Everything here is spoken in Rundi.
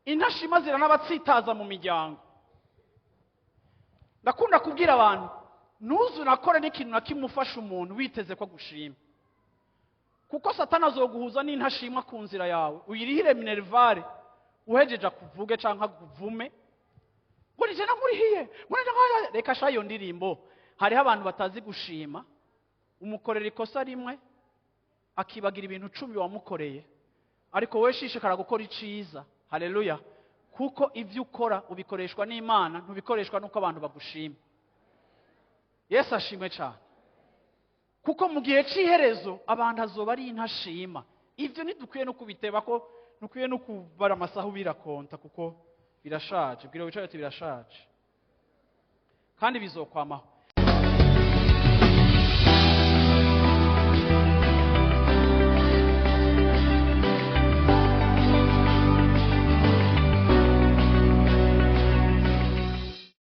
intashima ziranabatsitaza mu miryango. Ndakunda kubwira abantu ntuzu nakore n'ikintu na kimwe ufasha umuntu witeze ko gushima, kuko satana azoguhuza n'intashimwa ku nzira yawe, uyirihire minervare uhejeje kuvuge canka kuvume ngo nije namurihiye reka sha iyo ndirimbo. Hariho abantu batazi gushima, umukorera ikosa rimwe akibagira ibintu 10 wamukoreye, ariko we shishikara gukora iciza. Haleluya! Kuko ivyo ukora ubikoreshwa n'Imana, ntubikoreshwa nuko abantu bagushima. Yesu ashimwe cyane. Kuko mu gihe c'iherezo abantu azoba ari intashima. Ivyo ntidukwiye no kubiteba ko nukwiye no kubara amasaha birakonta, kuko birashaje. Bwira wicaye ati birashaje kandi bizokwamaho.